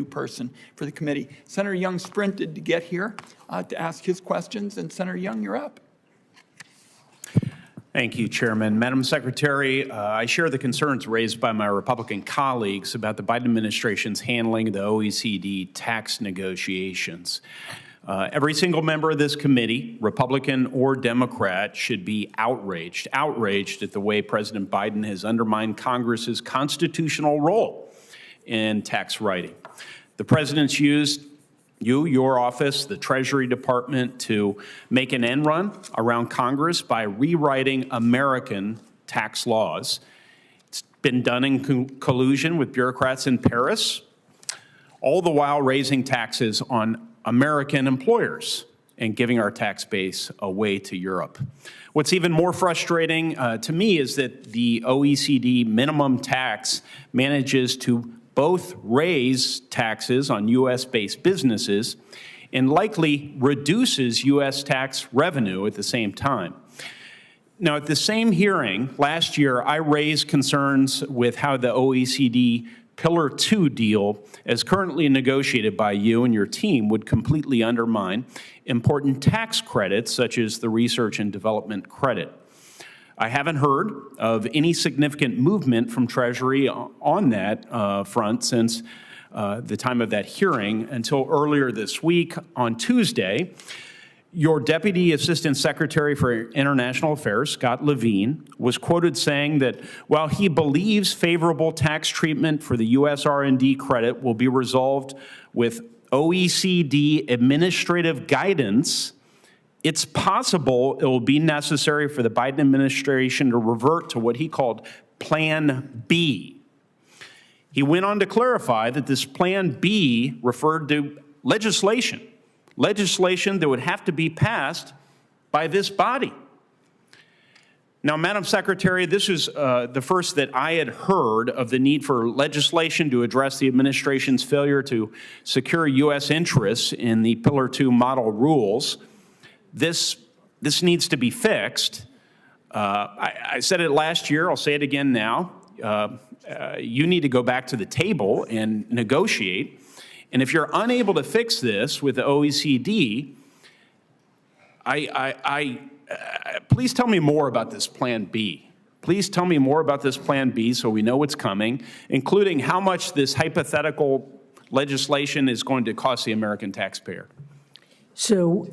person for the committee. Senator Young sprinted to get here to ask his questions, and Senator Young, you're up. Thank you, Chairman. Madam Secretary, I share the concerns raised by my Republican colleagues about the Biden administration's handling of the OECD tax negotiations. Every single member of this committee, Republican or Democrat, should be outraged at the way President Biden has undermined Congress's constitutional role in tax writing. The president's used your office, the Treasury Department, to make an end run around Congress by rewriting American tax laws. It's been done in collusion with bureaucrats in Paris, all the while raising taxes on American employers and giving our tax base away to Europe. What's even more frustrating to me is that the OECD minimum tax manages to both raise taxes on U.S.-based businesses and likely reduces U.S. tax revenue at the same time. Now, at the same hearing last year, I raised concerns with how the OECD Pillar 2 deal, as currently negotiated by you and your team, would completely undermine important tax credits, such as the research and development credit. I haven't heard of any significant movement from Treasury on that front since the time of that hearing until earlier this week. On Tuesday, your Deputy Assistant Secretary for International Affairs, Scott Levine, was quoted saying that while he believes favorable tax treatment for the U.S. R&D credit will be resolved with OECD administrative guidance, it's possible it will be necessary for the Biden administration to revert to what he called Plan B. He went on to clarify that this Plan B referred to legislation that would have to be passed by this body. Now, Madam Secretary, this is the first that I had heard of the need for legislation to address the administration's failure to secure U.S. interests in the Pillar 2 model rules. This needs to be fixed. I said it last year, I'll say it again now. You need to go back to the table and negotiate. And if you're unable to fix this with the OECD, please tell me more about this Plan B. Please tell me more about this Plan B so we know what's coming, including how much this hypothetical legislation is going to cost the American taxpayer. So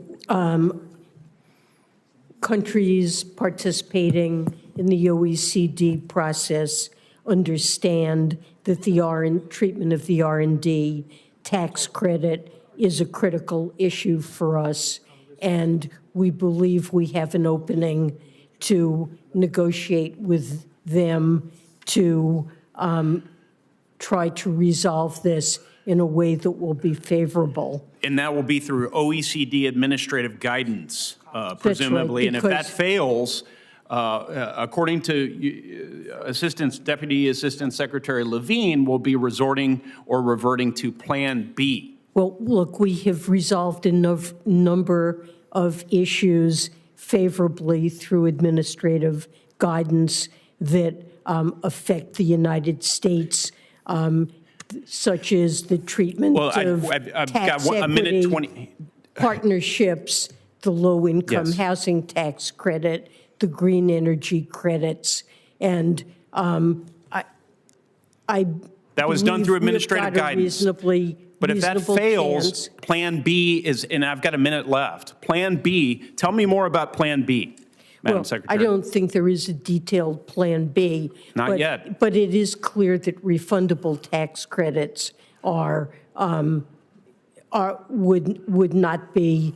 countries participating in the OECD process understand that the treatment of the R&D tax credit is a critical issue for us, and we believe we have an opening to negotiate with them to try to resolve this in a way that will be favorable. And that will be through OECD administrative guidance, presumably. Right, and if that fails, according to Deputy Assistant Secretary Levine, we'll be resorting or reverting to Plan B. Well, look, we have resolved a number of issues favorably through administrative guidance that affect the United States, such as the treatment of I've tax got equity, a minute 20. Partnerships, the low-income Yes. housing tax credit, the green energy credits, and I that was done through administrative guidance. But if that fails, Plan B is, and I've got a minute left. Plan B, tell me more about Plan B, Madam Secretary. I don't think there is a detailed Plan B. Not yet. But it is clear that refundable tax credits would not be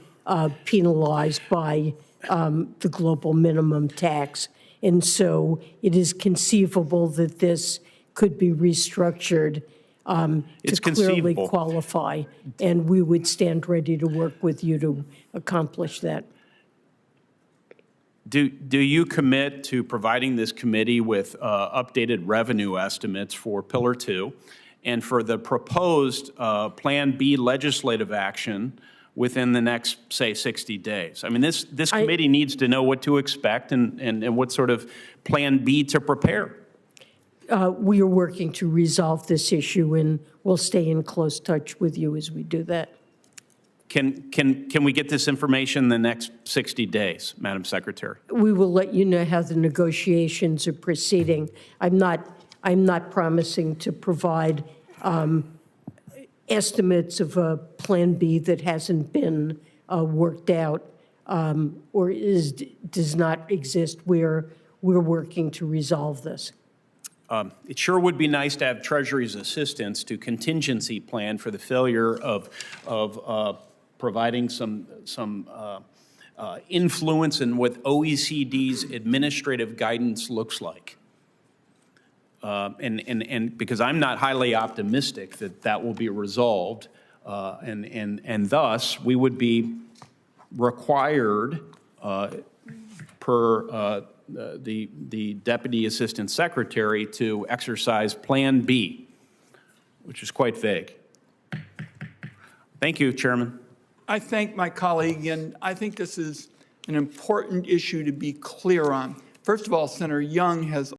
penalized by the global minimum tax. And so it is conceivable that this could be restructured to clearly qualify, and we would stand ready to work with you to accomplish that. Do you commit to providing this committee with updated revenue estimates for Pillar 2 and for the proposed Plan B legislative action within the next, say, 60 days? I mean, this committee needs to know what to expect and what sort of Plan B to prepare. We are working to resolve this issue, and we'll stay in close touch with you as we do that. Can we get this information in the next 60 days, Madam Secretary? We will let you know how the negotiations are proceeding. I'm not promising to provide estimates of a Plan B that hasn't been worked out or does not exist. We're working to resolve this. It sure would be nice to have Treasury's assistance to contingency plan for the failure of providing some influence in what OECD's administrative guidance looks like. And because I'm not highly optimistic that that will be resolved, and thus we would be required per the Deputy Assistant Secretary to exercise Plan B, which is quite vague. Thank you, Chairman. I thank my colleague, and I think this is an important issue to be clear on. First of all, Senator Young has